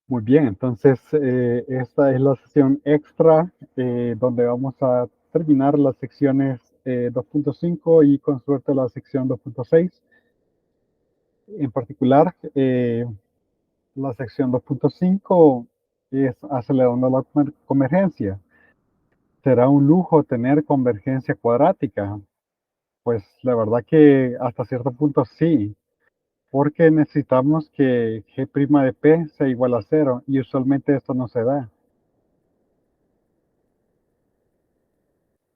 Muy bien, entonces esta es la sesión extra donde vamos a terminar las secciones 2.5 y con suerte la sección 2.6. En particular, la sección 2.5 es acelerando la convergencia. ¿Será un lujo tener convergencia cuadrática? Pues la verdad que hasta cierto punto sí, porque necesitamos que g' de p sea igual a cero y usualmente esto no se da.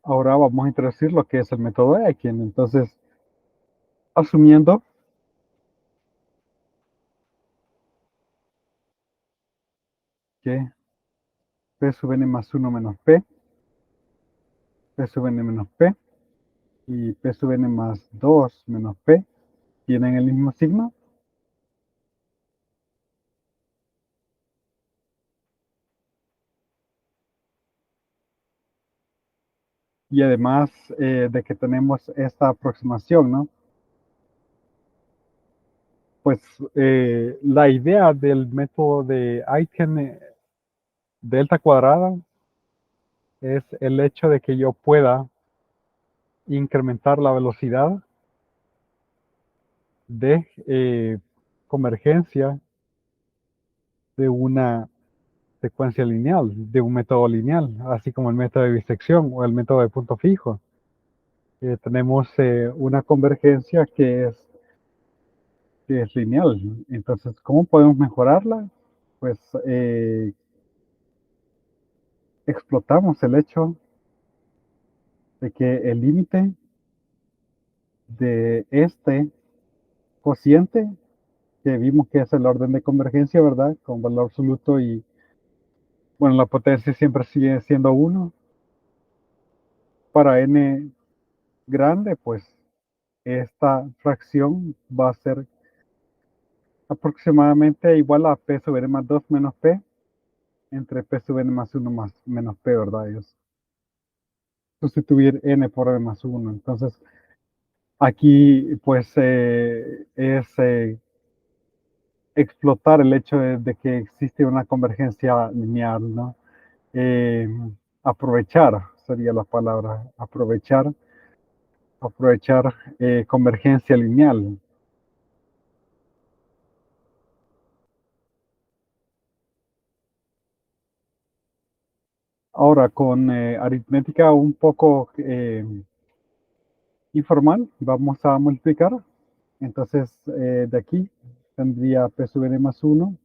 Ahora vamos a introducir lo que es el método Aitken. Entonces, asumiendo que p sub n más 1 menos p sub n menos p y p sub n más 2 menos p tienen el mismo signo. Y además de que tenemos esta aproximación, ¿no? Pues la idea del método de Aitken delta cuadrada es el hecho de que yo pueda incrementar la velocidad de convergencia de una secuencia lineal, de un método lineal, así como el método de bisección o el método de punto fijo. Tenemos una convergencia que es lineal. Entonces, ¿cómo podemos mejorarla? Pues explotamos el hecho de que el límite de este cociente, que vimos que es el orden de convergencia, ¿verdad? Con valor absoluto y, bueno, la potencia siempre sigue siendo 1. Para n grande, pues esta fracción va a ser aproximadamente igual a p sub n más 2 menos p entre p sub n más 1 más menos p, ¿verdad? Es sustituir n por n más 1. Entonces, aquí pues es explotar el hecho de que existe una convergencia lineal, ¿no? Eh, aprovechar sería la palabra, aprovechar convergencia lineal. Ahora, con aritmética un poco informal, vamos a multiplicar. Entonces, de aquí tendría p sub n más 1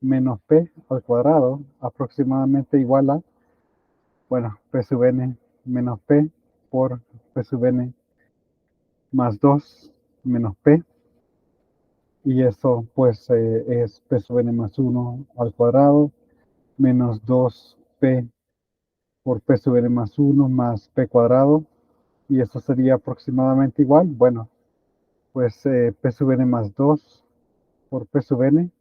menos p al cuadrado, aproximadamente igual a, bueno, p sub n menos p por p sub n más 2 menos p. Y eso, pues, es p sub n más 1 al cuadrado menos 2p por p sub n más 1 más p cuadrado. Y eso sería aproximadamente igual. Bueno, pues p sub n más 2 por p sub n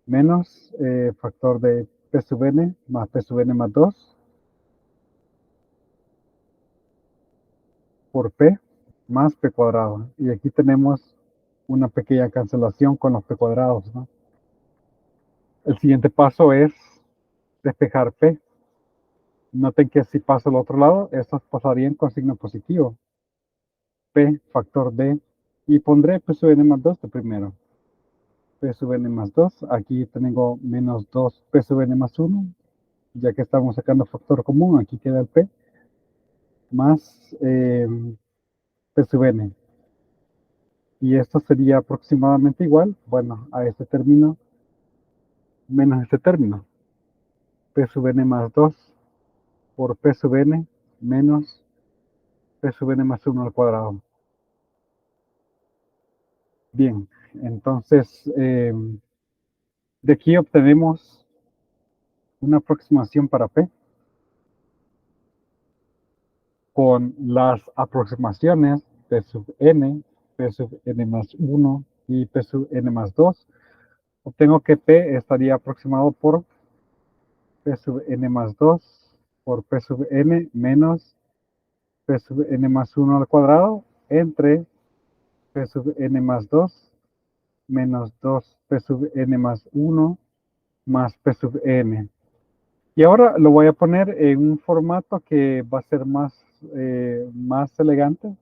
menos factor de p sub n más p sub n más 2 por p más p cuadrado. Y aquí tenemos una pequeña cancelación con los p cuadrados, ¿no? El siguiente paso es despejar p. Noten que si paso al otro lado, estos pasarían con signo positivo. P factor d y pondré p sub n más 2 de primero. P sub n más 2, aquí tengo menos 2 p sub n más 1, ya que estamos sacando factor común, aquí queda el p, más p sub n. Y esto sería aproximadamente igual, bueno, a este término menos este término. P sub n más 2 por p sub n menos p sub n más 1 al cuadrado. Bien, entonces de aquí obtenemos una aproximación para p con las aproximaciones p sub n, p sub n más 1 y p sub n más 2. Obtengo que p estaría aproximado por p sub n más 2 por p sub n menos p sub n más 1 al cuadrado entre p sub n más 2 menos 2 p sub n más 1 más P sub n. Y ahora lo voy a poner en un formato que va a ser más elegante.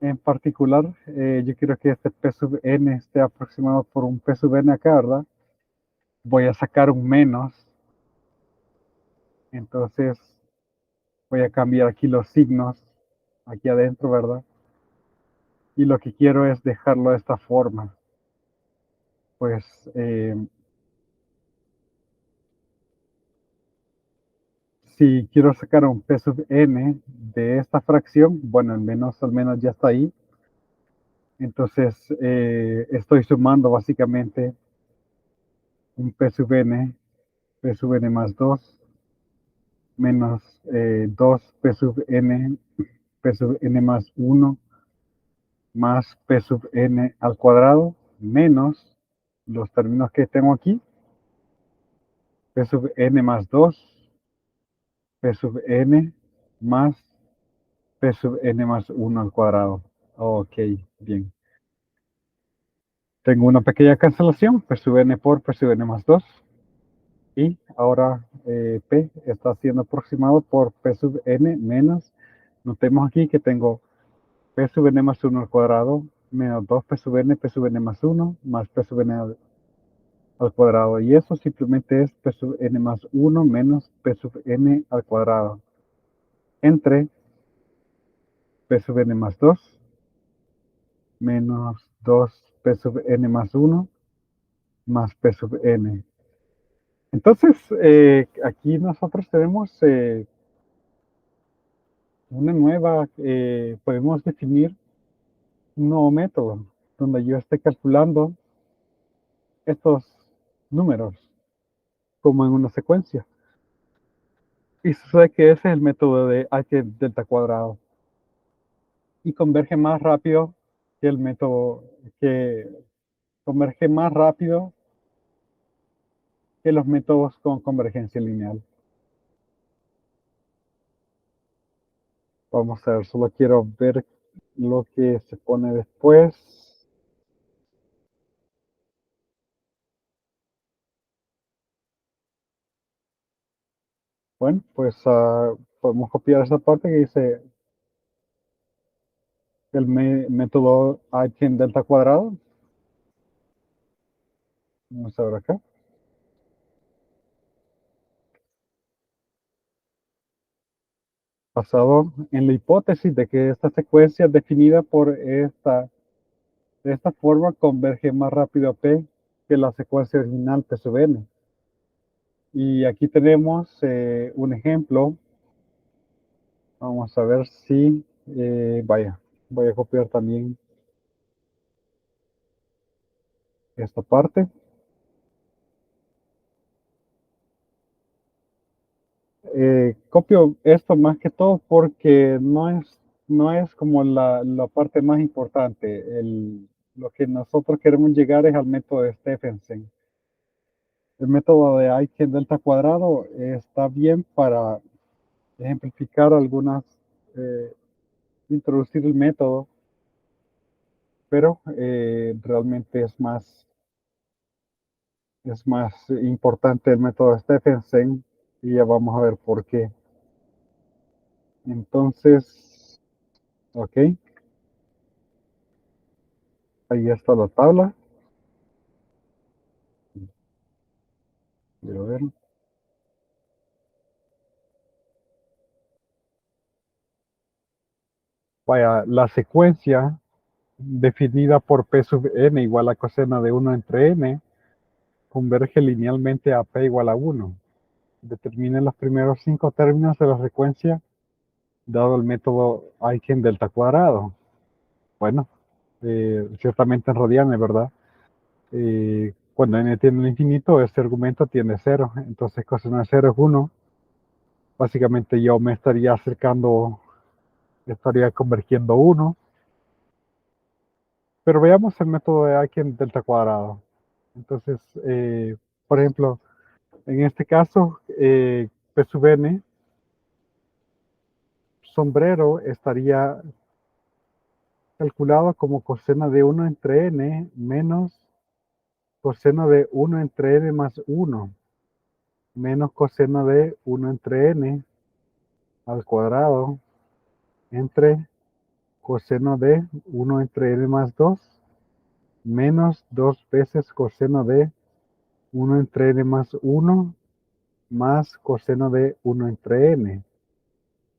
En particular, yo quiero que este P sub n esté aproximado por un P sub n acá, ¿verdad? Voy a sacar un menos. Entonces voy a cambiar aquí los signos, aquí adentro, ¿verdad? Y lo que quiero es dejarlo de esta forma. Pues si quiero sacar un P sub n de esta fracción, bueno, al menos ya está ahí. Entonces estoy sumando básicamente un P sub n más 2 menos 2 P sub n, P sub n más 1 más P sub n al cuadrado menos los términos que tengo aquí, P sub n más 2, P sub n más P sub n más 1 al cuadrado. Ok, bien. Tengo una pequeña cancelación, P sub n por P sub n más 2. Y ahora P está siendo aproximado por P sub n menos, notemos aquí que tengo P sub n más 1 al cuadrado menos 2 P sub n más 1 más P sub n al cuadrado. Y eso simplemente es P sub n más 1 menos P sub n al cuadrado entre P sub n más 2 menos 2 P sub n más 1 más P sub n. Entonces, aquí nosotros tenemos una nueva, podemos definir un nuevo método donde yo esté calculando estos números como en una secuencia. Y sucede que ese es el método de h delta cuadrado. Y converge más rápido que el método que converge más rápido que los métodos con convergencia lineal. Vamos a ver, solo quiero ver lo que se pone después. Bueno, pues podemos copiar esa parte que dice el método h en delta cuadrado. Vamos a ver acá. Basado en la hipótesis de que esta secuencia definida de esta forma converge más rápido a P que la secuencia original P sub n. Y aquí tenemos un ejemplo. Vamos a ver si, vaya, voy a copiar también esta parte. Copio esto más que todo porque no es como la parte más importante. Lo que nosotros queremos llegar es al método de Stephenson. El método de Aiken delta cuadrado está bien para ejemplificar eh, introducir el método, pero realmente es más importante el método de Stephenson y ya vamos a ver por qué. Entonces, ok, ahí está la tabla. Quiero ver. Vaya, la secuencia definida por P sub n igual a coseno de 1 entre n converge linealmente a P igual a 1. Determine los primeros 5 términos de la secuencia dado el método Aiken delta cuadrado. Bueno, ciertamente en radianes, ¿verdad? Cuando n tiene el infinito, este argumento tiene 0. Entonces coseno de 0 es 1. Básicamente yo me estaría acercando, estaría convergiendo 1. Pero veamos el método de Aiken delta cuadrado. Entonces, por ejemplo, en este caso, P sub n, sombrero estaría calculado como coseno de 1 entre n menos coseno de 1 entre n más 1 menos coseno de 1 entre n al cuadrado entre coseno de 1 entre n más 2 menos 2 veces coseno de 1 entre n más 1 más coseno de 1 entre n.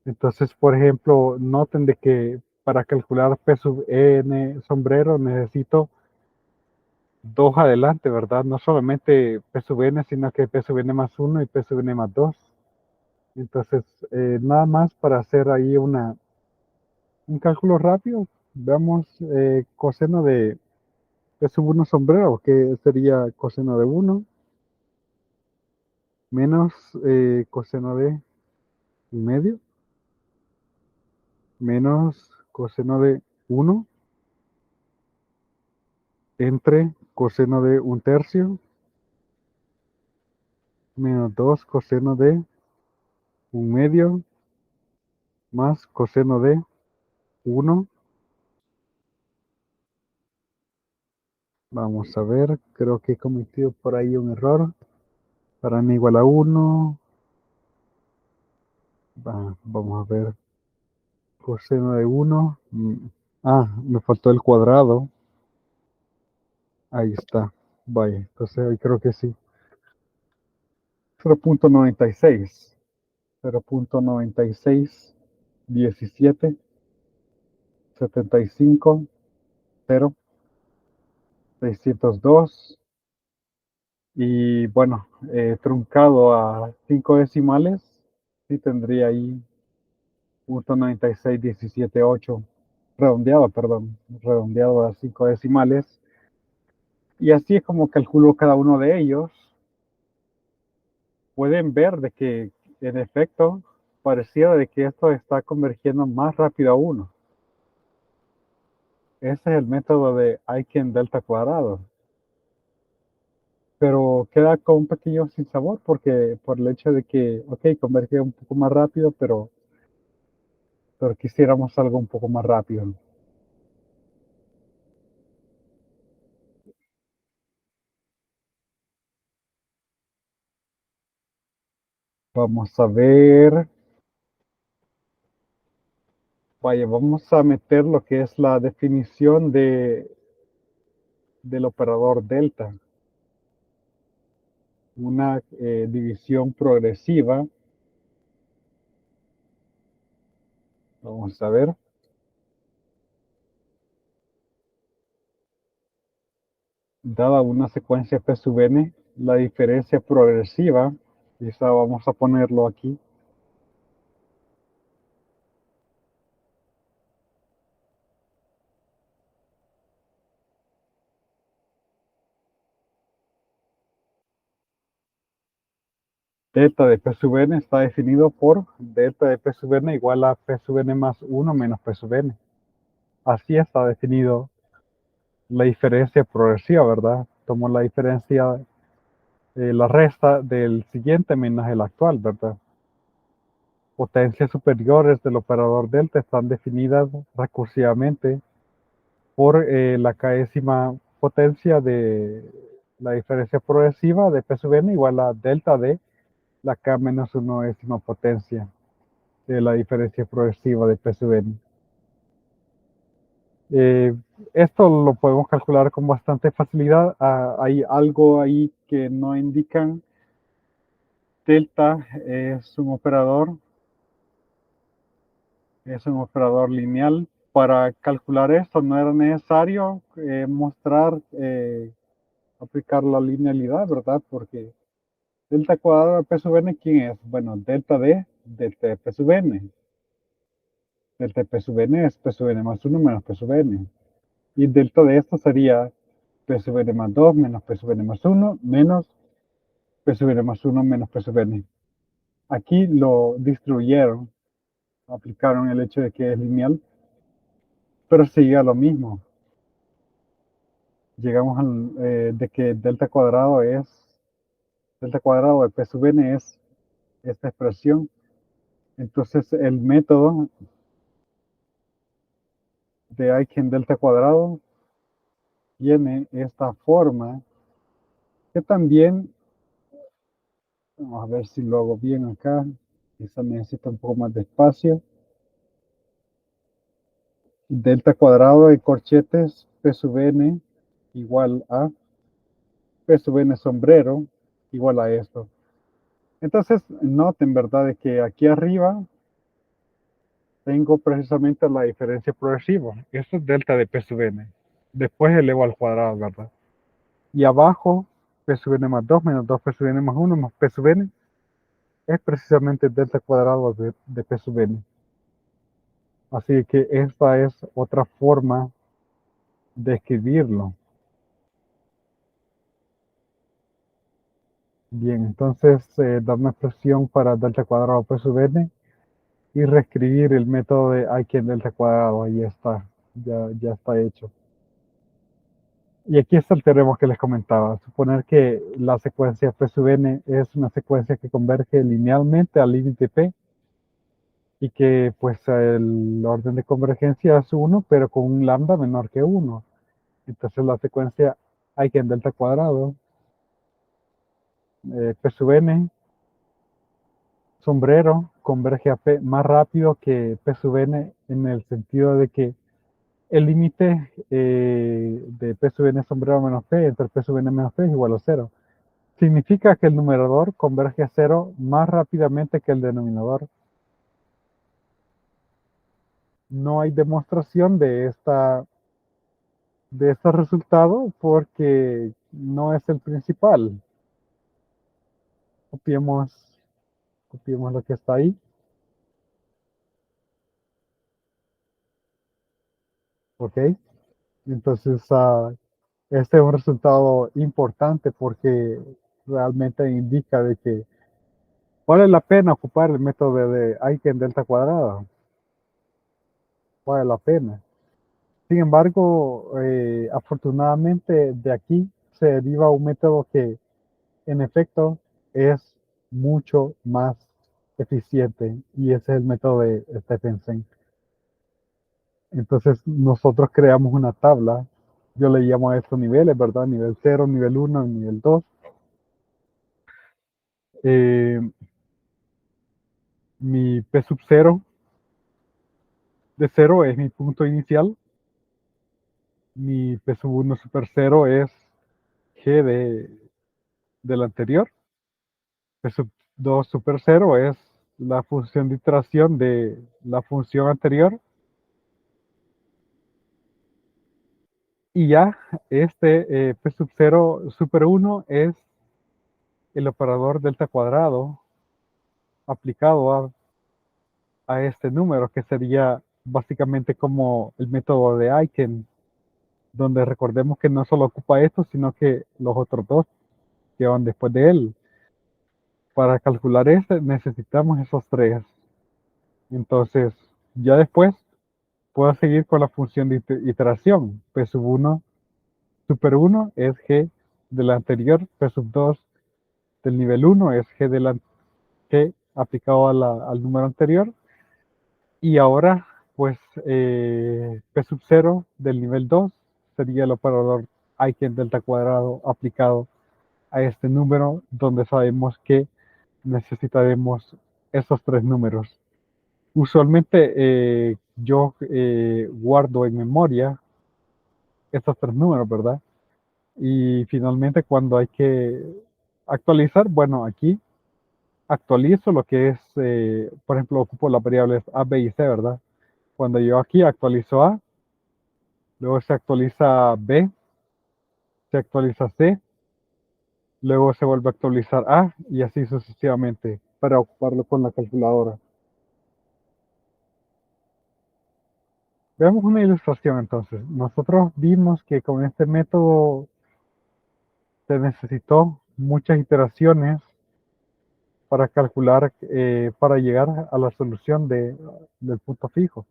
Entonces, por ejemplo, noten de que para calcular P sub n sombrero necesito 2 adelante, ¿verdad? No solamente P sub n, sino que P sub n más 1 y P sub n más 2. Entonces, nada más para hacer ahí un cálculo rápido. Veamos coseno de P sub 1 sombrero, que sería coseno de 1 menos coseno de 1/2 menos coseno de 1 entre coseno de 1/3 menos 2 coseno de 1/2 más coseno de 1. Vamos a ver, creo que he cometido por ahí un error. Para n igual a 1. Vamos a ver. Coseno de 1. Me faltó el cuadrado. Ahí está. Vaya, entonces ahí creo que sí. 0.96. 0.96. 17. 75. 0. 602. Y bueno, truncado a 5 decimales, sí tendría ahí 0.9617.8, redondeado, perdón, redondeado a 5 decimales. Y así es como calculo cada uno de ellos. Pueden ver de que, en efecto, pareciera de que esto está convergiendo más rápido a 1. Ese es el método de Aiken delta cuadrado. Pero queda con un pequeño sinsabor porque por el hecho de que, ok, converge un poco más rápido, pero quisiéramos algo un poco más rápido. Vamos a ver. Vaya, vamos a meter lo que es la definición del operador delta. Una división progresiva. Vamos a ver. Dada una secuencia P sub n, la diferencia progresiva, quizá vamos a ponerlo aquí, delta de P sub n está definido por delta de P sub n igual a P sub n más 1 menos P sub n. Así está definido la diferencia progresiva, ¿verdad? Tomo la diferencia, la resta del siguiente menos el actual, ¿verdad? Potencias superiores del operador delta están definidas recursivamente por la késima potencia de la diferencia progresiva de P sub n igual a delta de la k menos 1 potencia de la diferencia progresiva de P sub n. Eh, Esto lo podemos calcular con bastante facilidad. Hay algo ahí que no indican. Delta es un operador lineal. Para calcular esto no era necesario aplicar la linealidad, ¿verdad? Porque delta cuadrado de P sub n, ¿quién es? Bueno, delta de P sub n. Delta de P sub n es P sub n más 1 menos P sub n. Y delta de esto sería P sub n más 2 menos P sub n más 1 menos P sub n más 1 menos P sub n. Aquí lo distribuyeron, aplicaron el hecho de que es lineal, pero se llega a lo mismo. Llegamos de que delta cuadrado de P sub n es esta expresión. Entonces el método de Aiken delta cuadrado tiene esta forma Que también, vamos a ver si lo hago bien acá, quizá necesita un poco más de espacio. Delta cuadrado de corchetes P sub n igual a P sub n sombrero igual a esto. Entonces, noten, ¿verdad?, de que aquí arriba tengo precisamente la diferencia progresiva. Esto es delta de P sub n. Después elevo al cuadrado, ¿verdad? Y abajo, P sub n más 2 menos 2 P sub n más 1 más P sub n es precisamente delta cuadrado de P sub n. Así que esta es otra forma de escribirlo. Bien, entonces dar una expresión para delta cuadrado P sub n y reescribir el método de Aiken delta cuadrado. Ahí está, ya está hecho. Y aquí está el teorema que les comentaba. Suponer que la secuencia P sub n es una secuencia que converge linealmente al límite P y que pues el orden de convergencia es 1, pero con un lambda menor que 1. Entonces la secuencia Aiken delta cuadrado P sub n sombrero converge a P más rápido que P sub n en el sentido de que el límite de P sub n sombrero menos P entre P sub n menos P es igual a 0. Significa que el numerador converge a 0 más rápidamente que el denominador. No hay demostración de este resultado porque no es el principal. Copiemos, copiemos lo que está ahí. ¿Ok? Entonces, este es un resultado importante porque realmente indica de que vale la pena ocupar el método de Aiken delta cuadrada. Vale la pena. Sin embargo, afortunadamente de aquí se deriva un método que en efecto es mucho más eficiente y ese es el método de Stephenson. Entonces nosotros creamos una tabla, yo le llamo a estos niveles, ¿verdad? Nivel 0, nivel 1, nivel 2. Eh, mi P sub 0 de 0 es mi punto inicial, mi P sub 1 super 0 es G del anterior, P sub 2 super 0 es la función de iteración de la función anterior. Y ya este P sub 0 super 1 es el operador delta cuadrado aplicado a este número, que sería básicamente como el método de Aiken, donde recordemos que no solo ocupa esto, sino que los otros dos que van después de él. Para calcular este necesitamos esos tres. Entonces, ya después puedo seguir con la función de iteración. P sub 1 super 1 es G del anterior, P sub 2 del nivel 1 es G, G aplicado al número anterior. Y ahora, pues, P sub 0 del nivel 2 sería el operador Aiken delta cuadrado aplicado a este número, donde sabemos que necesitaremos esos tres números. Usualmente yo guardo en memoria estos tres números, ¿verdad? Y finalmente cuando hay que actualizar, bueno, aquí actualizo lo que es, por ejemplo, ocupo las variables A, B y C, ¿verdad? Cuando yo aquí actualizo A, luego se actualiza B, se actualiza C, luego se vuelve a actualizar A y así sucesivamente para ocuparlo con la calculadora. Veamos una ilustración entonces. Nosotros vimos que con este método se necesitó muchas iteraciones para calcular, para llegar a la solución del punto fijo.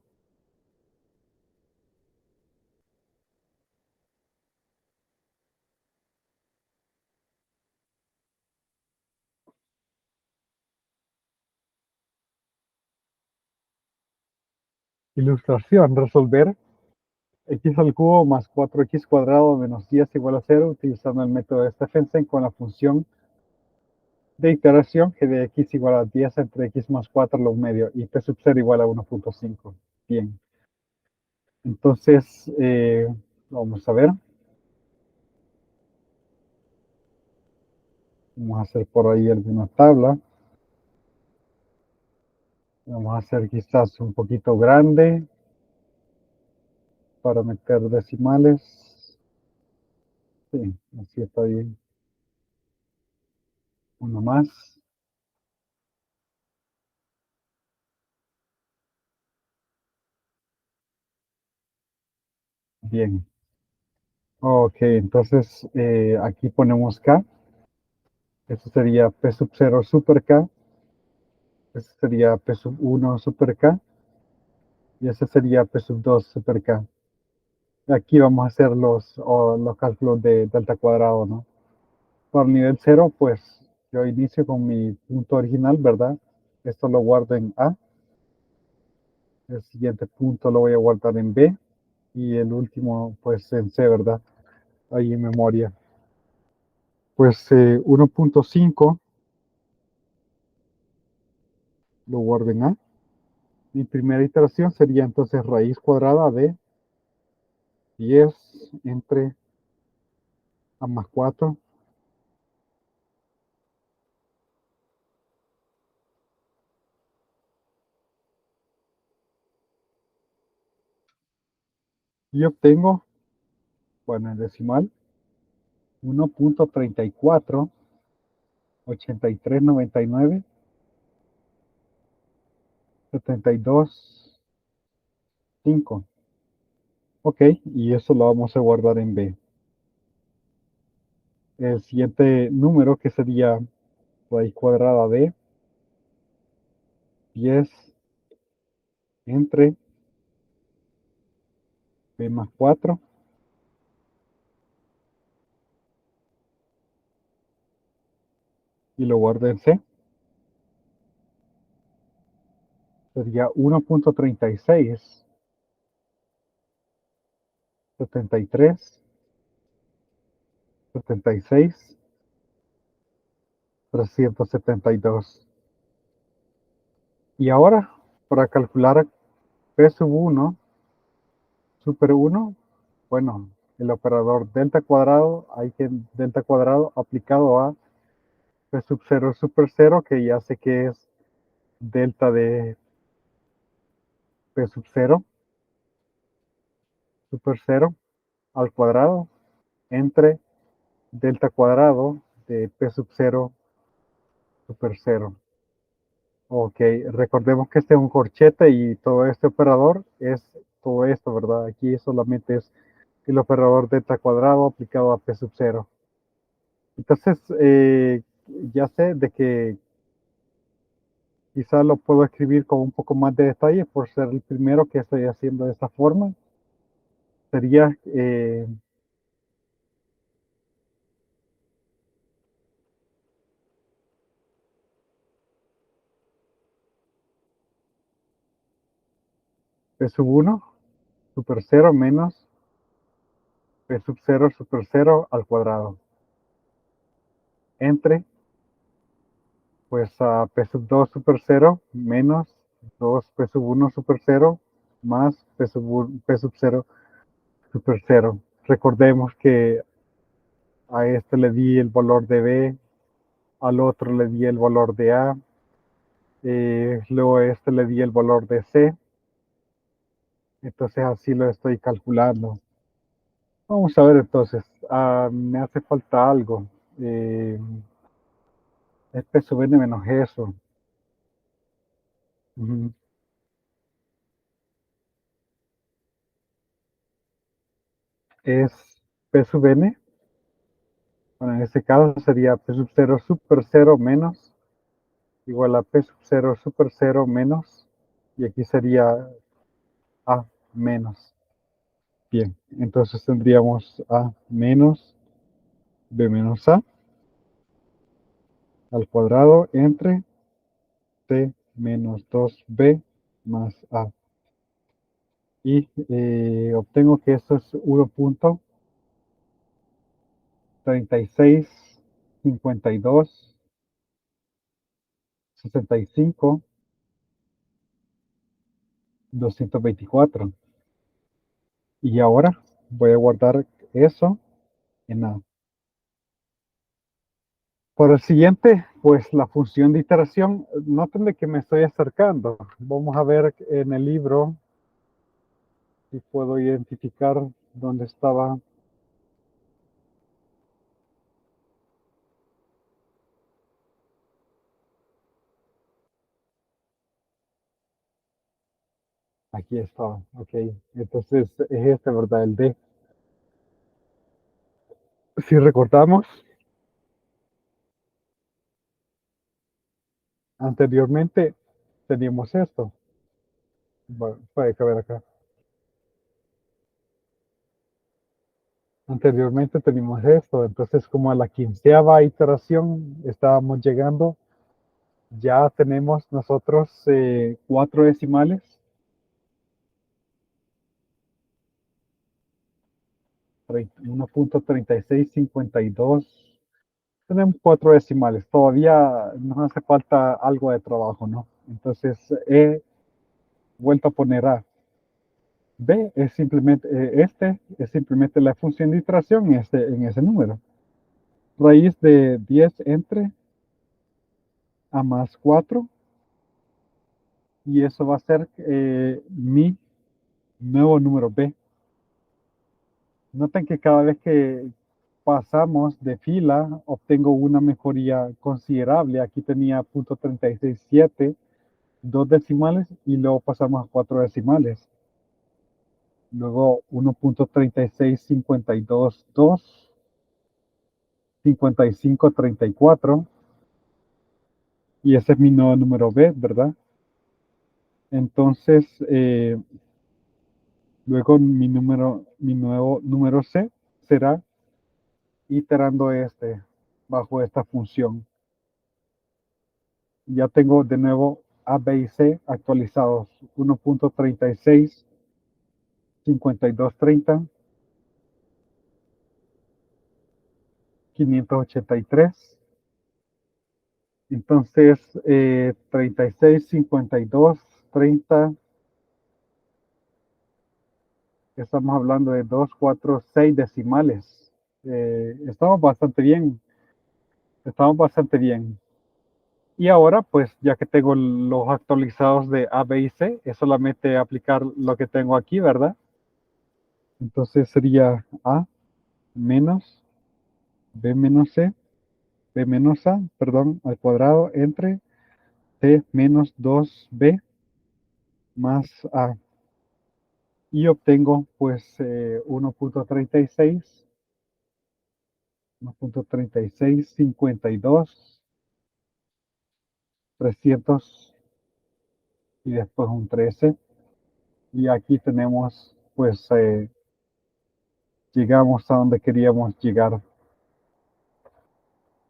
Ilustración, resolver X al cubo más 4x cuadrado menos 10 igual a 0, utilizando el método de Stephenson con la función de iteración g de x igual a 10 entre x más 4 log medio y p sub 0 igual a 1.5. Bien, entonces vamos a ver. Vamos a hacer por ahí alguna tabla. Vamos a hacer quizás un poquito grande para meter decimales. Sí, así está bien. Uno más. Bien. Ok, entonces aquí ponemos K. Eso sería P sub 0 super K. Ese sería P sub 1 super K. Y ese sería P sub 2 super K. Aquí vamos a hacer los cálculos de delta cuadrado, ¿no? Por nivel cero, pues yo inicio con mi punto original, ¿verdad? Esto lo guardo en A. El siguiente punto lo voy a guardar en B. Y el último, pues en C, ¿verdad? Ahí en memoria. Pues 1.5 lo guardo en A. Mi primera iteración sería entonces raíz cuadrada de 10 entre A más 4. Y obtengo, bueno, en decimal, 1.34, 8399, 72, 5. Ok, y eso lo vamos a guardar en B. El siguiente número, que sería raíz cuadrada de 10 entre B más 4, y lo guardo en C. Sería 1.36, 73, 76, 372. Y ahora, para calcular P sub 1, super 1, bueno, el operador delta cuadrado, hay que delta cuadrado aplicado a P sub 0 super 0, que ya sé que es delta de P sub 0 super 0 al cuadrado entre delta cuadrado de P sub 0 super 0. Ok, recordemos que este es un corchete y todo este operador es todo esto, ¿verdad? Aquí solamente es el operador delta cuadrado aplicado a P sub 0. Entonces, ya sé de que quizá lo puedo escribir con un poco más de detalle por ser el primero que estoy haciendo de esta forma. Sería P sub 1 super 0 menos P sub 0 super 0 al cuadrado. Entre, pues, a P sub 2 super 0 menos 2 P sub 1 super 0 más P sub 0 super 0. Recordemos que a este le di el valor de B, al otro le di el valor de A, luego a este le di el valor de C, entonces así lo estoy calculando. Vamos a ver entonces, me hace falta algo. Eh, es P sub n menos eso. Ujú. Es P sub n, bueno, en este caso sería P sub 0 super 0 menos igual a P sub 0 super 0 menos, y aquí sería A menos. Bien, entonces tendríamos A menos B menos A al cuadrado entre C menos 2B más A. y obtengo que esto es 1.3652.65.224. Y ahora voy a guardar eso en A. Por el siguiente, pues la función de iteración, noten de que me estoy acercando. Vamos a ver en el libro si puedo identificar dónde estaba. Aquí estaba, ok. Entonces es este, ¿verdad? El D. Si recordamos, anteriormente teníamos esto. Bueno, puede caber acá. Anteriormente teníamos esto, entonces como a la quinceava iteración estábamos llegando, ya tenemos nosotros 4 decimales, 1.3652. Tenemos 4 decimales, todavía nos hace falta algo de trabajo, ¿no? Entonces he vuelto a poner A. B es simplemente, este es simplemente la función de iteración en ese número. Raíz de 10 entre A más 4, y eso va a ser mi nuevo número B. Noten que cada vez que pasamos de fila, obtengo una mejoría considerable. Aquí tenía .367, 2 decimales, y luego pasamos a 4 decimales. Luego 1.36522, 5534, y ese es mi nuevo número B, ¿verdad? Entonces, luego mi nuevo número C será iterando bajo esta función. Ya tengo de nuevo A, B y C actualizados. 1.36, 5230, 583. Entonces, 36, 52, 30, estamos hablando de 2, 4, 6 decimales. Estamos bastante bien, estamos bastante bien. Y ahora, pues ya que tengo los actualizados de A, B y C, es solamente aplicar lo que tengo aquí, ¿verdad? Entonces sería A menos B menos C, B menos A, perdón, al cuadrado entre C menos 2B más A. Y obtengo pues 1.36, 1.36, 52, 300 y después un 13. Y aquí tenemos pues llegamos a donde queríamos llegar.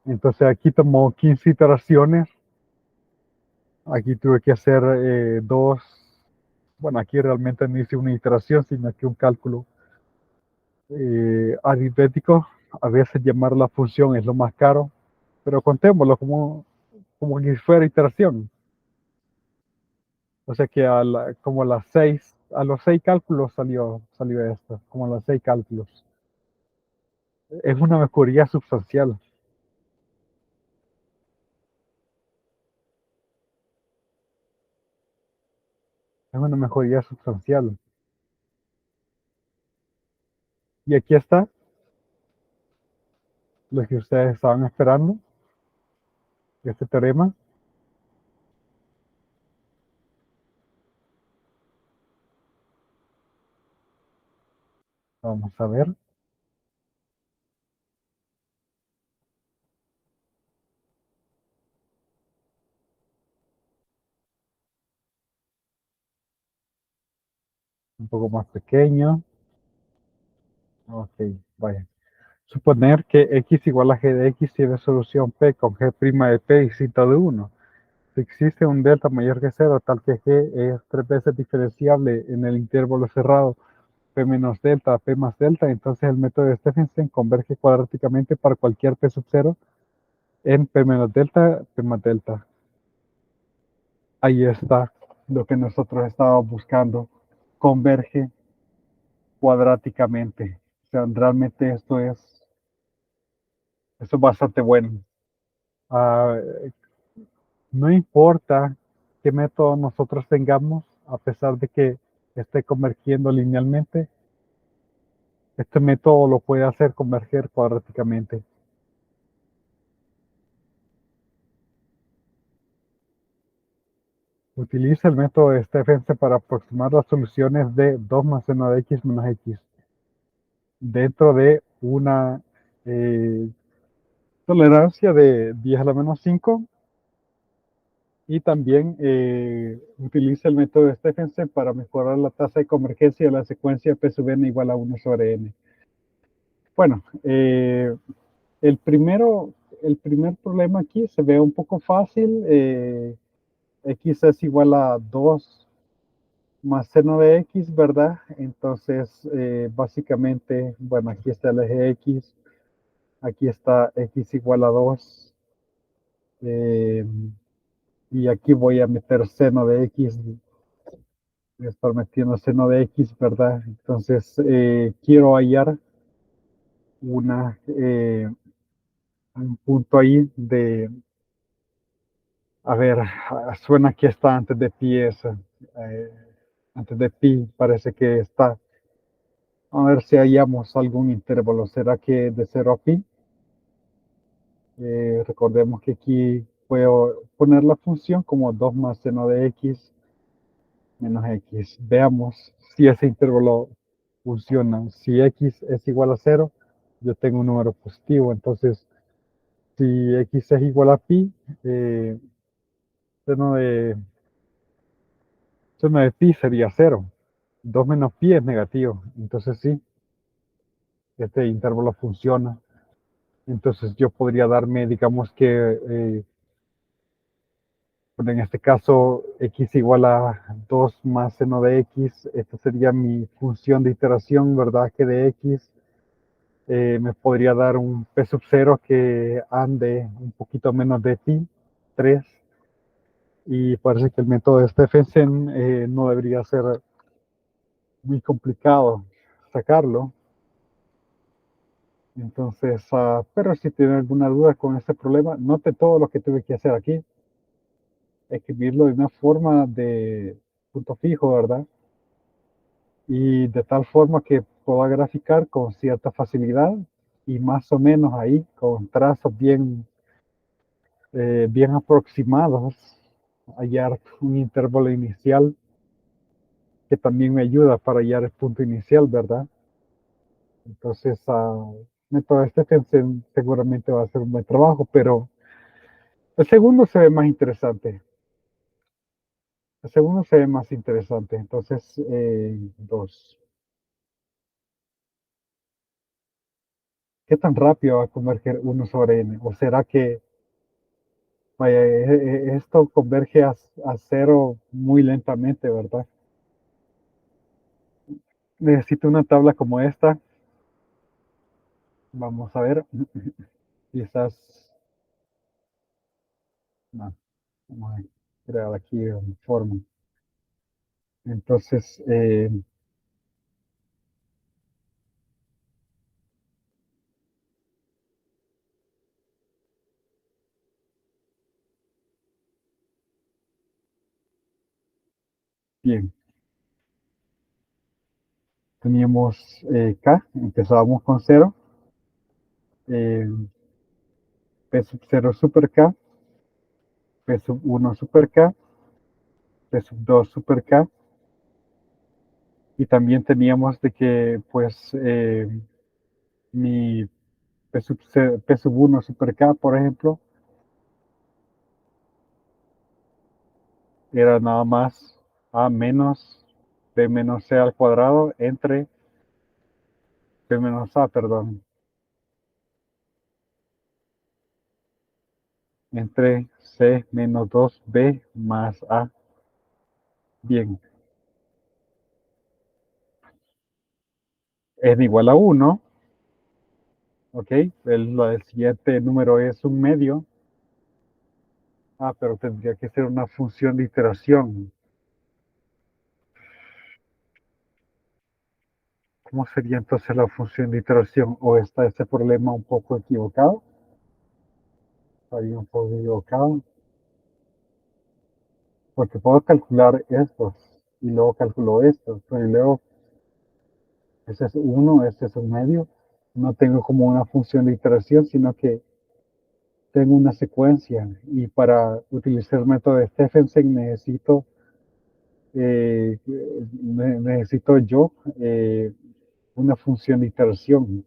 Entonces aquí tomó 15 iteraciones. Aquí tuve que hacer dos. Bueno, aquí realmente no hice una iteración, sino que un cálculo aritmético. A veces llamar la función es lo más caro, pero contémoslo como que fuera iteración. O sea que como a las 6, a los 6 cálculos salió esto, como a los 6 cálculos. Es una mejoría sustancial, es una mejoría sustancial. Y aquí está lo que ustedes estaban esperando, este teorema. Vamos a ver. Un poco más pequeño. Ok, vaya. Suponer que x igual a g de x tiene solución p con g' de p distinta de 1. Si existe un delta mayor que cero, tal que G es tres veces diferenciable en el intervalo cerrado P menos delta, P más delta, entonces el método de Stephenson converge cuadráticamente para cualquier P sub cero en P menos delta, P más delta. Ahí está lo que nosotros estábamos buscando. Converge cuadráticamente. O sea, realmente esto es bastante bueno. Ah, no importa qué método nosotros tengamos, a pesar de que esté convergiendo linealmente, este método lo puede hacer converger cuadráticamente. Utiliza el método de Stephenson para aproximar las soluciones de 2 más seno de x menos x dentro de una tolerancia de 10 a la menos 5 y también utiliza el método de Stephenson para mejorar la tasa de convergencia de la secuencia P sub n igual a 1 sobre n. Bueno, el, primero, el primer problema aquí se ve un poco fácil. X es igual a 2 más seno de x, ¿verdad? Entonces, básicamente, bueno, aquí está el eje x, aquí está x igual a 2, y aquí voy a meter seno de x, voy a estar metiendo seno de x, ¿verdad? Entonces, quiero hallar un punto ahí a ver, suena que está antes de pi esa, eh, antes de pi parece que está. A ver si hallamos algún intervalo. ¿Será que de 0 a pi? Recordemos que aquí puedo poner la función como 2 más seno de x menos x. Veamos si ese intervalo funciona. Si x es igual a 0, yo tengo un número positivo. Entonces, si x es igual a pi, eh, seno de, seno de pi sería 0. 2 menos pi es negativo. Entonces, sí, este intervalo funciona. Entonces, yo podría darme, digamos que bueno, en este caso, x igual a 2 más seno de x. Esta sería mi función de iteración, ¿verdad? Que de x me podría dar un p sub 0 que ande un poquito menos de pi, 3. Y parece que el método de Stephenson no debería ser muy complicado sacarlo. Entonces, pero si tiene alguna duda con este problema, note todo lo que tuve que hacer aquí. Escribirlo de una forma de punto fijo, ¿verdad? Y de tal forma que pueda graficar con cierta facilidad y más o menos ahí con trazos bien aproximados, hallar un intervalo inicial que también me ayuda para hallar el punto inicial, ¿verdad? Entonces, método este seguramente va a ser un buen trabajo, pero el segundo se ve más interesante. El segundo se ve más interesante. Entonces, dos. ¿Qué tan rápido va a converger uno sobre n? ¿O será que vaya, esto converge a cero muy lentamente, ¿verdad? Necesito una tabla como esta. Vamos a ver. Quizás, no, vamos a crear aquí una forma. Entonces, bien, teníamos K, empezábamos con cero, eh, P sub 0 super K, P sub 1 super K, P sub 2 super K, y también teníamos de que, pues, mi P sub 1 super K, por ejemplo, era nada más A menos B menos C al cuadrado entre B menos A, perdón. entre C menos 2B más A. Bien, n igual a 1, ¿ok? El siguiente número es un medio. Ah, pero tendría que ser una función de iteración. ¿Cómo sería entonces la función de iteración? ¿O está ese problema un poco equivocado? Está ahí un poco equivocado. Porque puedo calcular estos y luego calculo estos, pero luego ese es uno, este es un medio. No tengo como una función de iteración, sino que tengo una secuencia. Y para utilizar el método de Stephenson necesito yo una función de iteración.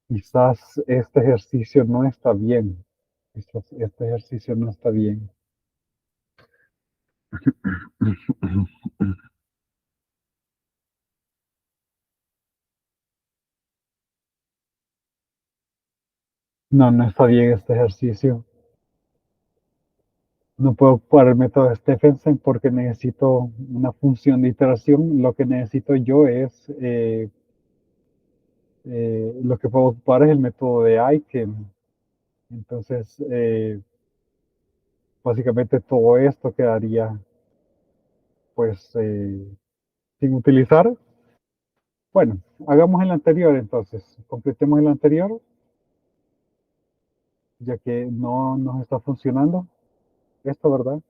Quizás este ejercicio no está bien. Quizás este ejercicio no está bien. No, no está bien este ejercicio. No puedo ocupar el método de Stephenson porque necesito una función de iteración. Lo que necesito yo es, lo que puedo ocupar es el método de Aiken. Entonces, básicamente todo esto quedaría pues sin utilizar. Bueno, hagamos el anterior entonces. Completemos el anterior, ya que no nos está funcionando esto, ¿verdad?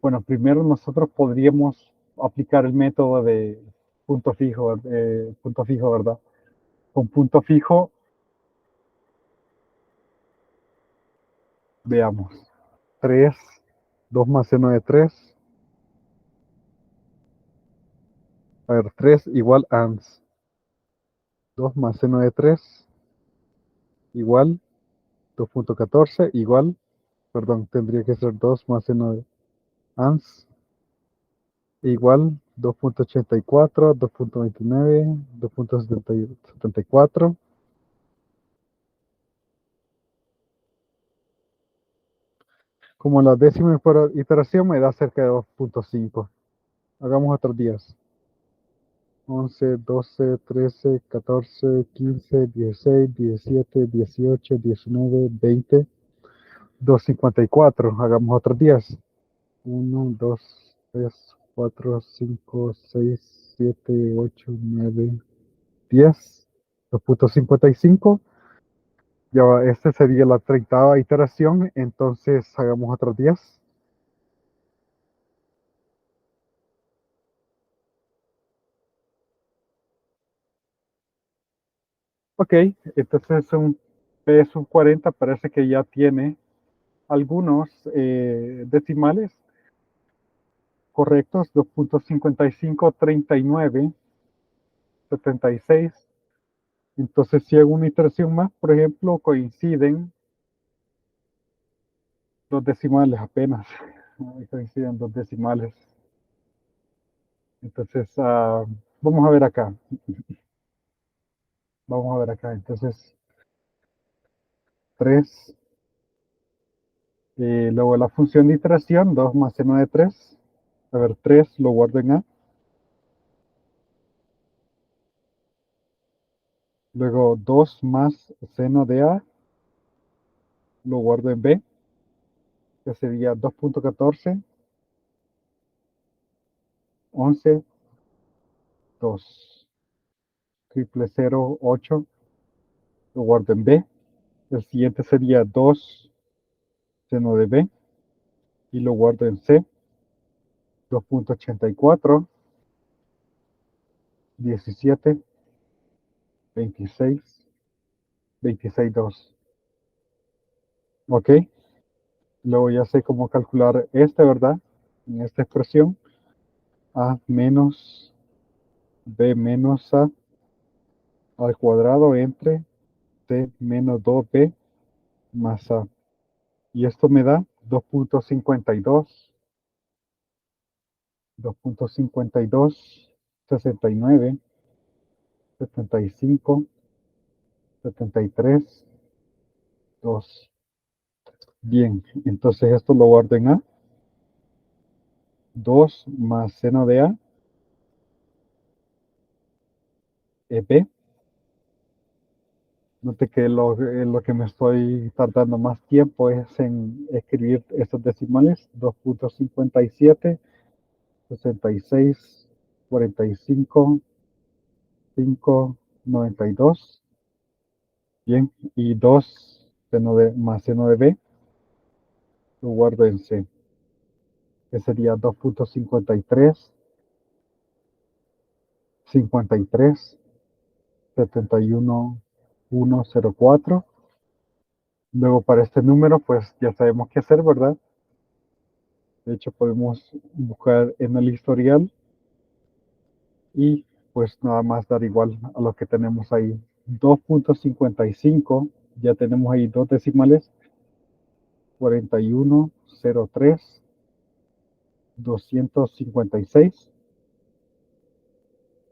Bueno, primero nosotros podríamos aplicar el método de punto fijo, ¿verdad? Con punto fijo, veamos. 3, 2 más seno de 3. A ver, 3 igual ans. 2 más seno de 3 igual 2.14 igual, perdón, tendría que ser 2 más seno de ans igual 2.84, 2.29, 2.74. Como la décima iteración me da cerca de 2.5. Hagamos otros días. 11, 12, 13, 14, 15, 16, 17, 18, 19, 20, 2.54. Hagamos otros días. 1, 2, 3, 4, 5, 6, 7, 8, 9, 10. 2.55. Ya va, esta sería la 30ª iteración. Entonces hagamos otros días. Ok, entonces un P sub 40 parece que ya tiene algunos decimales correctos, 2.55, 39, 76. Entonces, si hago una iteración más, por ejemplo, coinciden dos decimales apenas. Coinciden dos decimales. Entonces, vamos a ver acá. Vamos a ver acá. Entonces, 3. Luego la función de iteración, 2 más seno de 3. A ver, 3 lo guardo en A. Luego 2 más seno de A lo guardo en B, que sería 2.14, 11, 2. Triple 0, 8, lo guardo en B. El siguiente sería 2 seno de B y lo guardo en C. 2.84, 17, 26, 26, 2. ¿Ok? Luego ya sé cómo calcular este, ¿verdad? En esta expresión, A menos B menos A al cuadrado entre C menos 2B más A. Y esto me da 2.52, 2.52, 69, 75, 73, 2. Bien, entonces esto lo guardo en A. 2 más seno de A es B. Note que lo que me estoy tardando más tiempo es en escribir estos decimales. 2.57, 66, 45, 5, 92. Bien, y 2 más seno de B lo guardo en C, que sería 2.53, 53, 71, 104. Luego para este número, pues ya sabemos qué hacer, ¿verdad? De hecho, podemos buscar en el historial y pues nada más dar igual a lo que tenemos ahí. 2.55, ya tenemos ahí dos decimales, 4103, 256,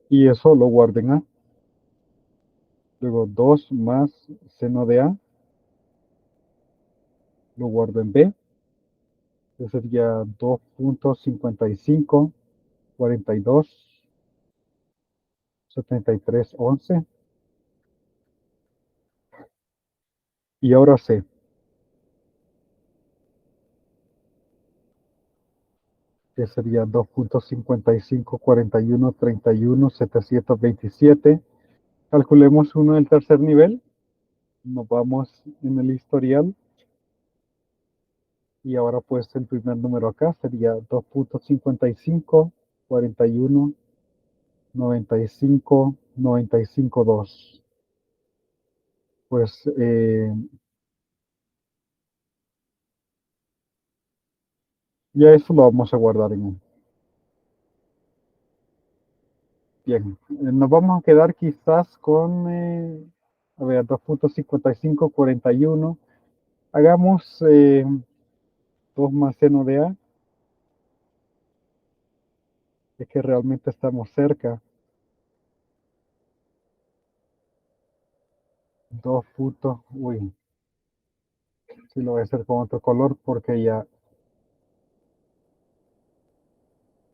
y eso lo guardo en A. Luego 2 más seno de A, lo guardo en B, que sería 2.55, 42, 73, 11. Y ahora C, que sería 2.55, 41, 31, 727. Calculemos uno del tercer nivel. Nos vamos en el historial. Y ahora pues el primer número acá sería 2.55, 41, 95, 95, 2. Pues ya eso lo vamos a guardar en un. Bien, nos vamos a quedar quizás con, a ver, 2.55, 41. Hagamos 2 más seno de A. Es que realmente estamos cerca. 2 puntos, uy, sí lo voy a hacer con otro color porque ya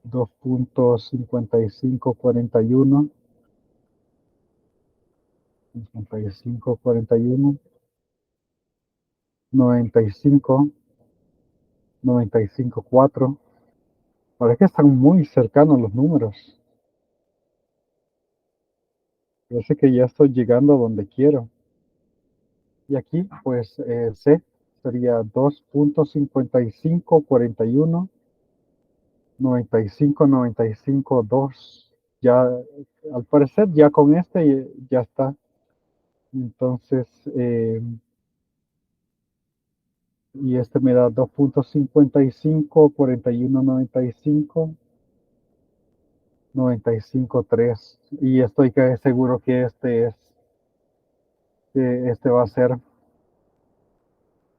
2.55, 41, 55, 41, 95, 95, 4. Ahora es que están muy cercanos los números. Parece que ya estoy llegando a donde quiero. Y aquí, pues, C sería 2.55, 41, 95, 95, 2. Ya, al parecer, ya con este ya está. Entonces, y este me da 2.55, 41, 95, 95, 3. Y estoy seguro que este va a ser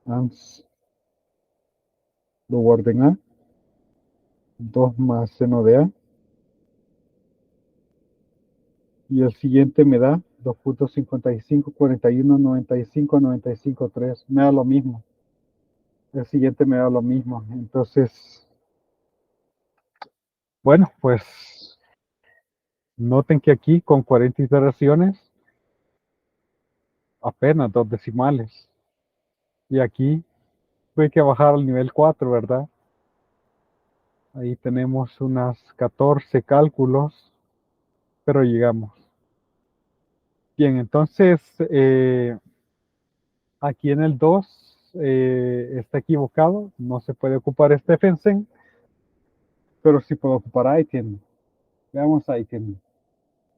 ANS, lo guardo en A, 2 más seno de A. Y el siguiente me da 2.55, 41, 95, 95, 3. Me da lo mismo. El siguiente me da lo mismo. Entonces, bueno, pues noten que aquí con 40 iteraciones, apenas dos decimales. Y aquí tuve que bajar al nivel 4, ¿verdad? Ahí tenemos unas 14 cálculos, pero llegamos. Bien, entonces aquí en el 2 está equivocado. No se puede ocupar Stephenson, pero sí puedo ocupar item. Veamos item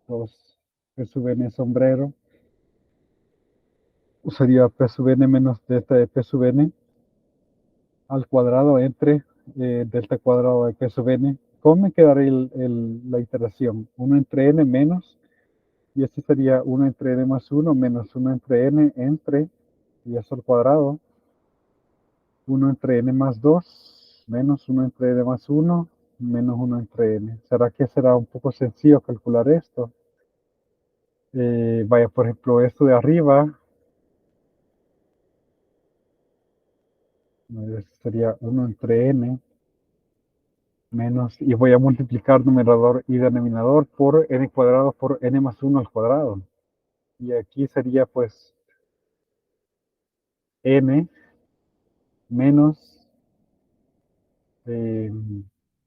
2. P sub n sombrero. Usaría P sub n menos delta de P sub n al cuadrado entre delta cuadrado de P sub n. ¿Cómo me quedaría la iteración? 1 entre n menos, y este sería 1 entre n más 1 menos 1 entre n entre, y eso al cuadrado, 1 entre n más 2 menos 1 entre n más 1 menos 1 entre n. ¿Será que será un poco sencillo calcular esto? Vaya, por ejemplo, esto de arriba Sería uno entre n menos, y voy a multiplicar numerador y denominador por n cuadrado por n más uno al cuadrado. Y aquí sería pues n menos eh,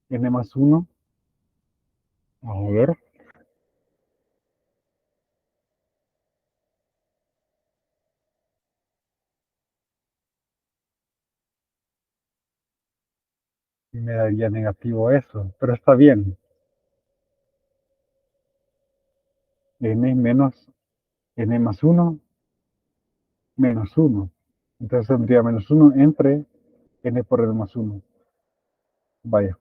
n más uno. A ver, y me daría negativo eso, pero está bien. N menos n más uno menos uno. Entonces tendría menos uno entre n por n más uno. Vaya,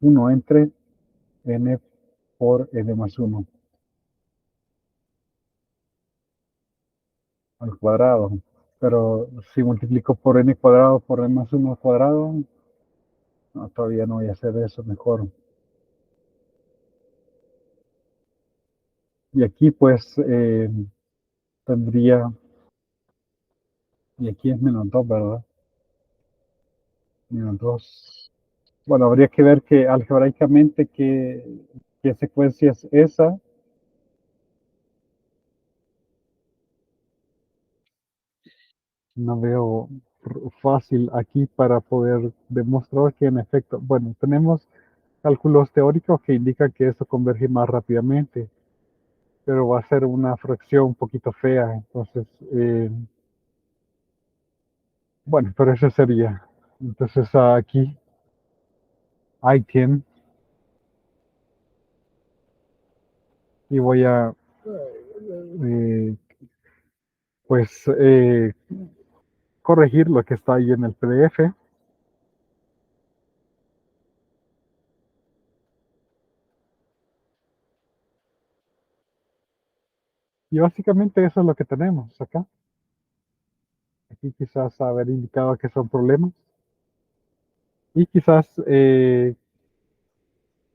uno entre n por n más uno al cuadrado. Pero si multiplico por n cuadrado por n más uno al cuadrado, no, todavía no voy a hacer eso mejor. Y aquí pues tendría, y aquí es menos 2, ¿verdad? Menos 2. Bueno, habría que ver que algebraicamente qué secuencia es esa. No veo fácil aquí para poder demostrar que en efecto, bueno, tenemos cálculos teóricos que indican que eso converge más rápidamente, pero va a ser una fracción un poquito fea. Entonces, bueno, pero eso sería. Entonces aquí I can, y voy a eh, pues corregir lo que está ahí en el PDF. Y básicamente eso es lo que tenemos acá. Aquí quizás haber indicado que son problemas. Y quizás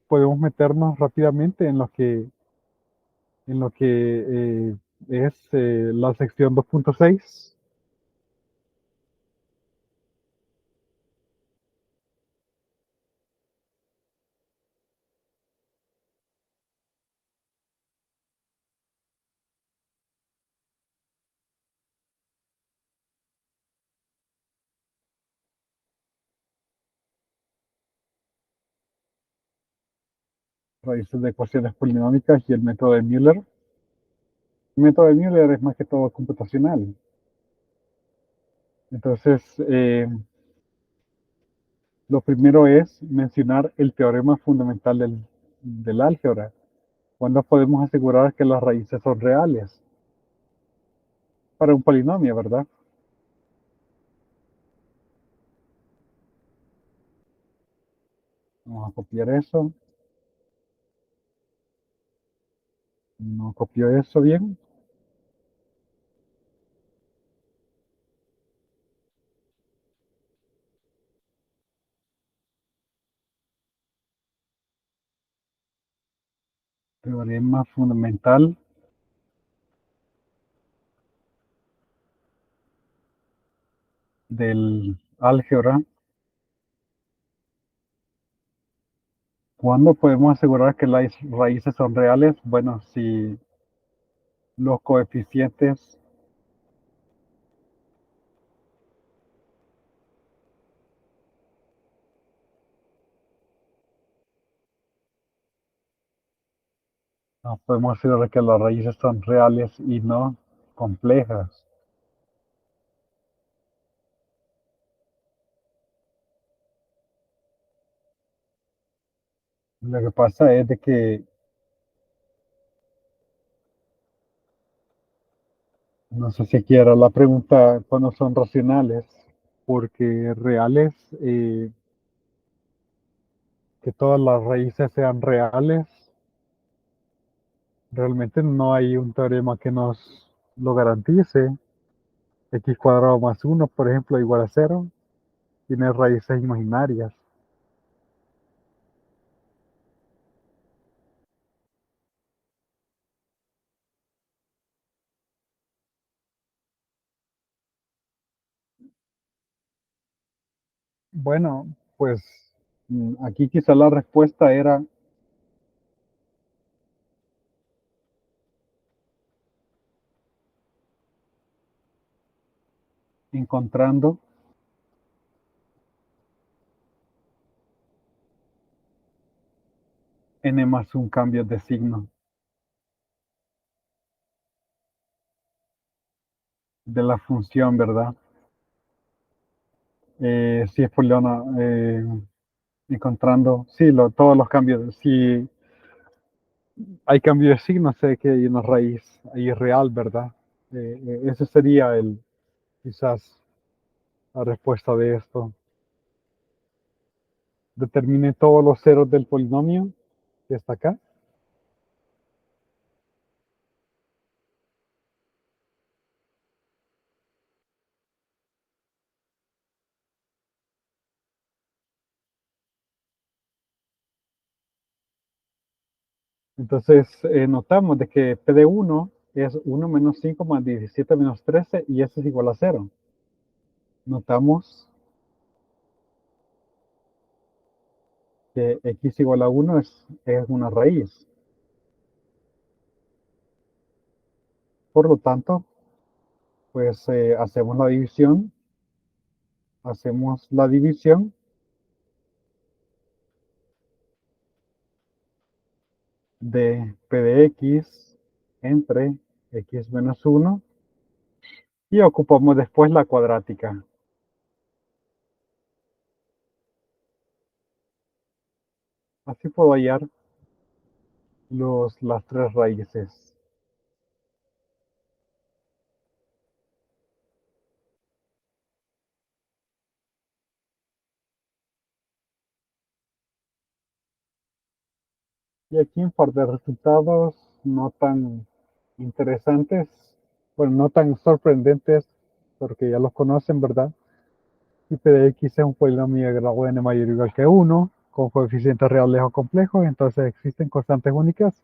podemos meternos rápidamente en lo que es la sección 2.6. Raíces de ecuaciones polinómicas y el método de Müller. El método de Müller es más que todo computacional. Entonces, lo primero es mencionar el teorema fundamental del álgebra. ¿Cuándo podemos asegurar que las raíces son reales? Para un polinomio, ¿verdad? Vamos a copiar eso. No copió eso bien. Teorema fundamental del álgebra. ¿Cuándo podemos asegurar que las raíces son reales? Bueno, si los coeficientes no podemos asegurar que las raíces son reales y no complejas. Lo que pasa es de que no sé si aquí era la pregunta cuando son racionales, porque reales, que todas las raíces sean reales, realmente no hay un teorema que nos lo garantice. X cuadrado más uno, por ejemplo, igual a cero, tiene raíces imaginarias. Bueno, pues aquí quizá la respuesta era encontrando n más un cambios de signo de la función, ¿verdad? Si es poliona, encontrando, sí, todos los cambios, si hay cambio de signo, sé que hay una raíz ahí real, ¿verdad? Ese sería quizás la respuesta de esto. Determine todos los ceros del polinomio que está acá. Entonces, notamos de que P de 1 es 1 menos 5 más 17 menos 13 y eso es igual a cero. Notamos que x igual a 1 es una raíz. Por lo tanto, pues hacemos la división de P de x entre x menos 1 y ocupamos después la cuadrática. Así puedo hallar las tres raíces. Y aquí un par de resultados no tan interesantes, bueno, no tan sorprendentes, porque ya los conocen, ¿verdad? Y P de X es un polinomio de grado n mayor o igual que 1, con coeficientes reales o complejos, entonces existen constantes únicas,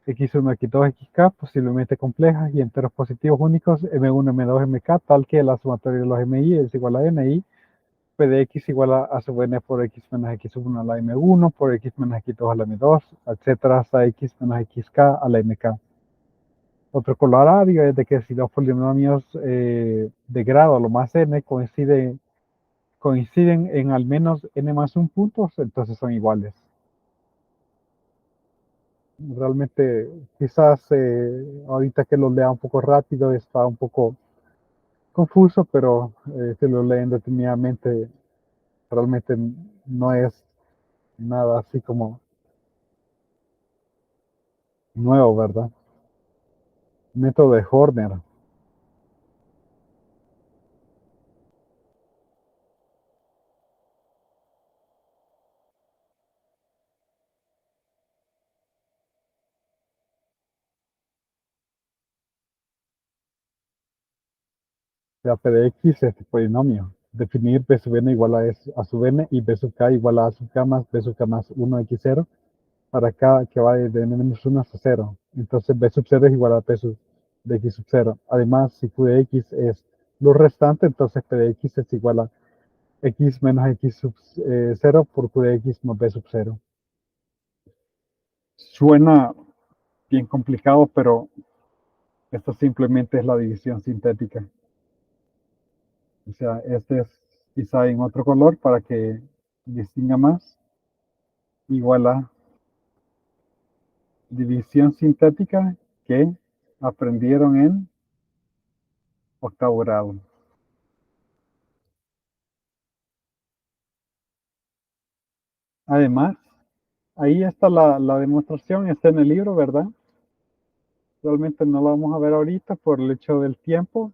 x1, x2, xk, posiblemente complejas, y enteros positivos únicos, m1, m2, mk, tal que la sumatoria de los mi es igual a ni, P de x igual a sub n por x menos x1 a la m1, por x menos x2 a la m2, etcétera, hasta x menos xk a la mk. Otro colorario es de que si dos polinomios de grado a lo más n coinciden en al menos n más un puntos, entonces son iguales. Realmente, quizás ahorita que lo lea un poco rápido está un poco confuso, pero si lo leen detenidamente, realmente no es nada así como nuevo, ¿verdad? Método de Horner. La P de X es polinomio. Definir B sub n igual a sub n y B sub k igual a sub k más B sub k más 1 x0 para k que va de n-1 hasta 0. Entonces B sub 0 es igual a P sub de X sub 0. Además, si Q de X es lo restante, entonces P de X es igual a X menos X sub 0 por Q de X más B sub 0. Suena bien complicado, pero esto simplemente es la división sintética. O sea, este es quizá en otro color para que distinga más. Igual a división sintética que aprendieron en octavo grado. Además, ahí está la demostración, está en el libro, ¿verdad? Realmente no la vamos a ver ahorita por el hecho del tiempo.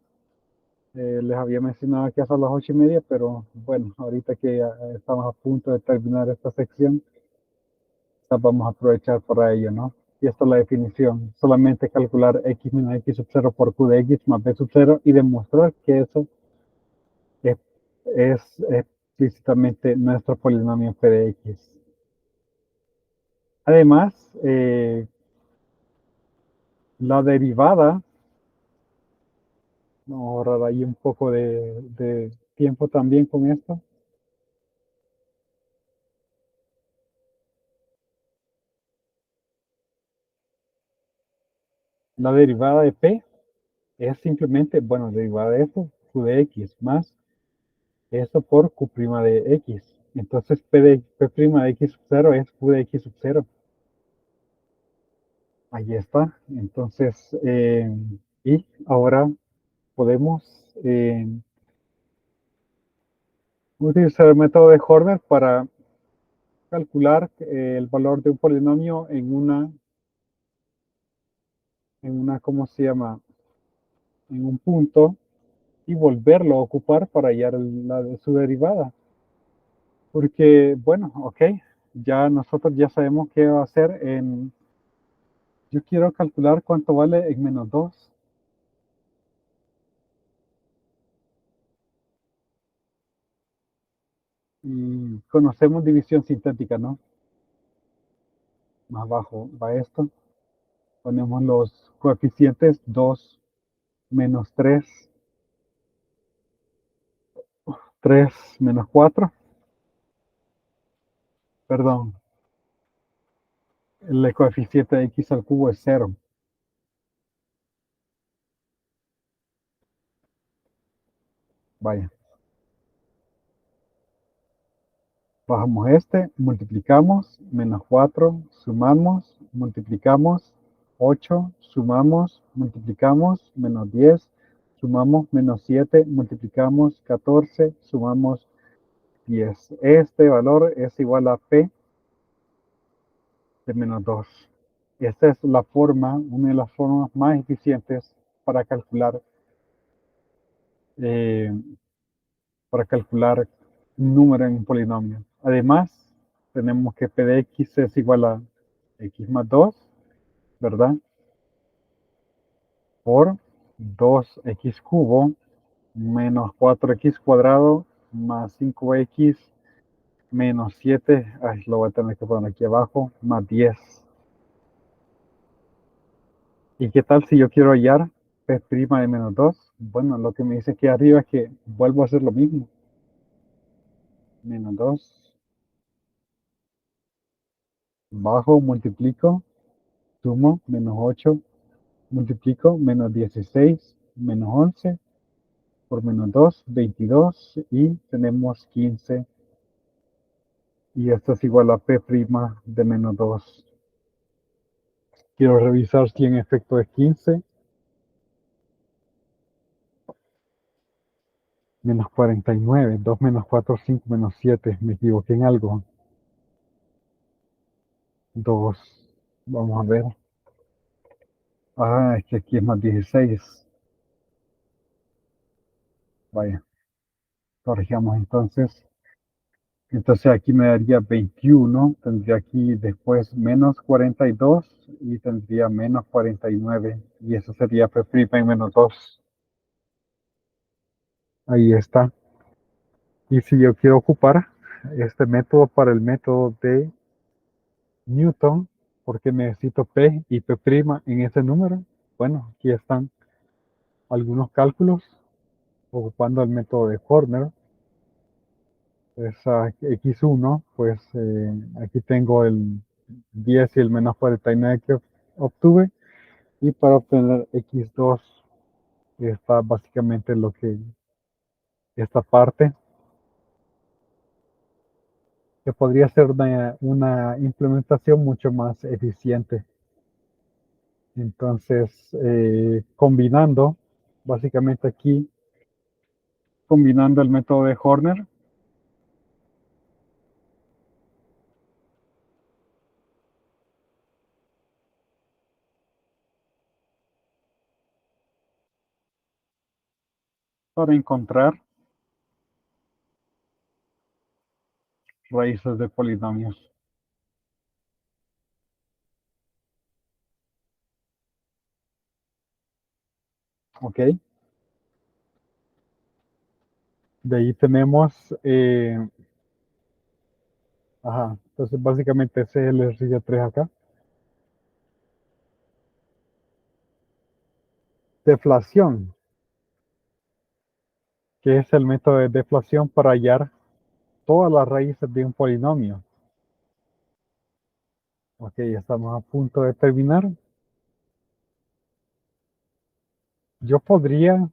Les había mencionado que hasta las 8:30, pero bueno, ahorita que ya estamos a punto de terminar esta sección, vamos a aprovechar para ello, ¿no? Y esta es la definición. Solamente calcular x menos x sub 0 por q de x más b sub 0 y demostrar que eso es, es explícitamente nuestro polinomio p de x. Además, la derivada, vamos a ahorrar ahí un poco de tiempo también con esto. La derivada de P es simplemente, bueno, derivada de eso, Q de X más eso por Q' de X. Entonces P' de X sub 0 es Q de X sub 0. Ahí está. Entonces, y ahora podemos utilizar el método de Horner para calcular el valor de un polinomio ¿cómo se llama? En un punto y volverlo a ocupar para hallar su derivada. Porque, bueno, ok, ya nosotros ya sabemos qué va a hacer yo quiero calcular cuánto vale en menos 2 y conocemos división sintética, ¿no? Más abajo va esto. Ponemos los coeficientes 2 menos 3, 3 menos 4, perdón, el coeficiente de x al cubo es 0. Vaya, bajamos este, multiplicamos, menos 4, sumamos, multiplicamos, 8, sumamos, multiplicamos, menos 10, sumamos, menos 7, multiplicamos, 14, sumamos, 10. Este valor es igual a P de menos 2. Esta es la forma, una de las formas más eficientes para calcular, eh, un número en un polinomio. Además, tenemos que P de X es igual a X más 2, ¿verdad? Por 2X cubo menos 4X cuadrado más 5X menos 7, ay, lo voy a tener que poner aquí abajo, más 10. ¿Y qué tal si yo quiero hallar P' de menos 2? Bueno, lo que me dice aquí arriba es que vuelvo a hacer lo mismo. Menos 2, bajo, multiplico, sumo, menos 8, multiplico, menos 16, menos 11, por menos 2, 22, y tenemos 15. Y esto es igual a P' de menos 2. Quiero revisar si en efecto es 15. Menos 49, 2 menos 4, 5 menos 7. Me equivoqué en algo. 2. Vamos a ver. Ah, es que aquí es más 16. Vaya, corrijamos entonces. Entonces aquí me daría 21. Tendría aquí después menos 42 y tendría menos 49. Y eso sería P' en menos 2. Ahí está. Y si yo quiero ocupar este método para el método de Newton, porque necesito P y P' en ese número, bueno, aquí están algunos cálculos ocupando el método de Horner. Esa X1, pues aquí tengo el 10 y el menos 49 que obtuve. Y para obtener X2 está básicamente lo que esta parte, que podría ser una implementación mucho más eficiente. Entonces, combinando, básicamente aquí, combinando el método de Horner, para encontrar raíces de polinomios. ¿Ok? De ahí tenemos, ajá, entonces básicamente ese es el ejercicio 3 acá. Deflación, que es el método de deflación para hallar todas las raíces de un polinomio. Ok, ya estamos a punto de terminar. Yo podría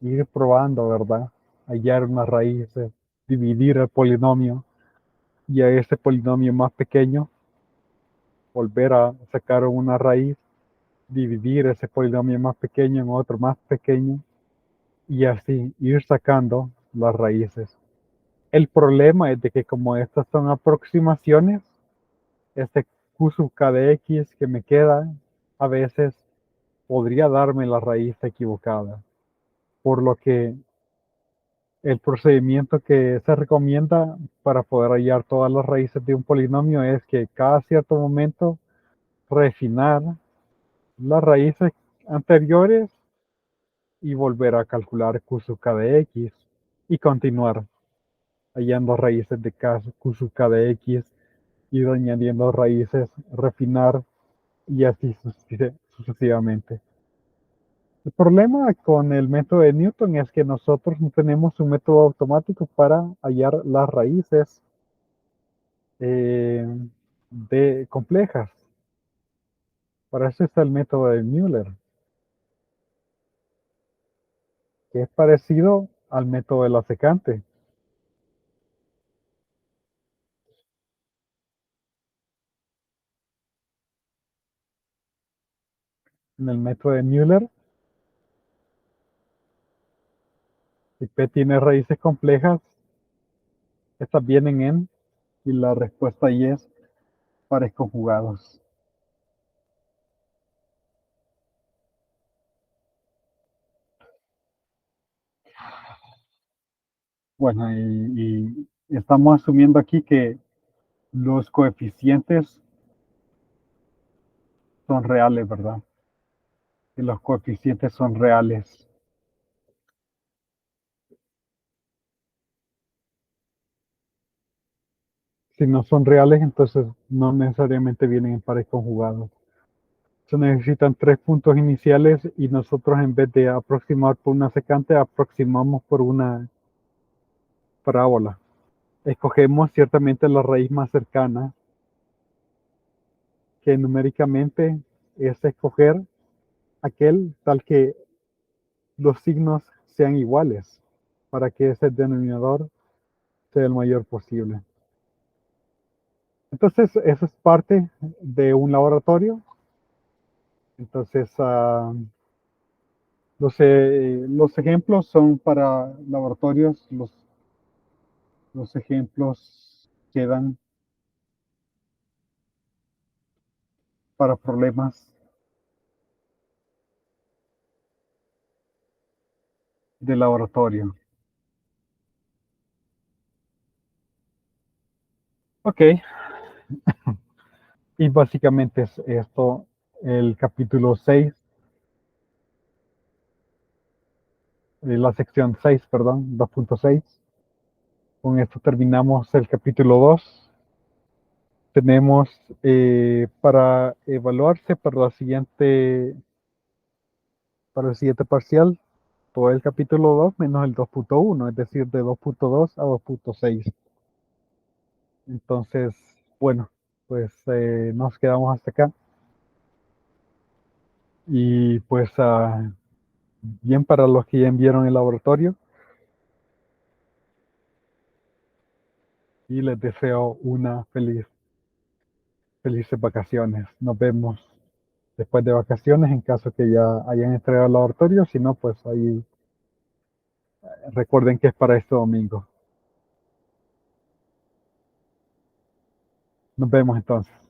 ir probando, ¿verdad? Hallar una raíz, dividir el polinomio y a ese polinomio más pequeño volver a sacar una raíz, dividir ese polinomio más pequeño en otro más pequeño y así ir sacando las raíces. El problema es de que como estas son aproximaciones, este q sub k de x que me queda a veces podría darme la raíz equivocada, por lo que el procedimiento que se recomienda para poder hallar todas las raíces de un polinomio es que cada cierto momento refinar las raíces anteriores y volver a calcular q sub k de x y continuar hallando raíces de q sub k de x, ir añadiendo raíces, refinar y así sucesivamente. El problema con el método de Newton es que nosotros no tenemos un método automático para hallar las raíces eh, de complejas. Para eso está el método de Müller, que es parecido al método de la secante. En el método de Müller, si P tiene raíces complejas, estas vienen en, y la respuesta ahí es pares conjugados. Bueno, y estamos asumiendo aquí que los coeficientes son reales, ¿verdad? Que los coeficientes son reales. Si no son reales, entonces no necesariamente vienen en pares conjugados. Se necesitan tres puntos iniciales y nosotros en vez de aproximar por una secante, aproximamos por una parábola. Escogemos ciertamente la raíz más cercana, que numéricamente es escoger aquel tal que los signos sean iguales para que ese denominador sea el mayor posible. Entonces, eso es parte de un laboratorio. Entonces, los ejemplos son para laboratorios, los ejemplos quedan para problemas de laboratorio. Ok, y básicamente es esto el capítulo 6, la sección 6, perdón, 2.6. Con esto terminamos el capítulo 2. Tenemos para evaluarse para el siguiente parcial todo el capítulo 2 menos el 2.1, es decir, de 2.2 a 2.6. Entonces, bueno, pues nos quedamos hasta acá. Y pues bien para los que ya enviaron el laboratorio. Y les deseo una felices vacaciones. Nos vemos después de vacaciones en caso que ya hayan entregado el laboratorio. Si no, pues ahí recuerden que es para este domingo. Nos vemos entonces.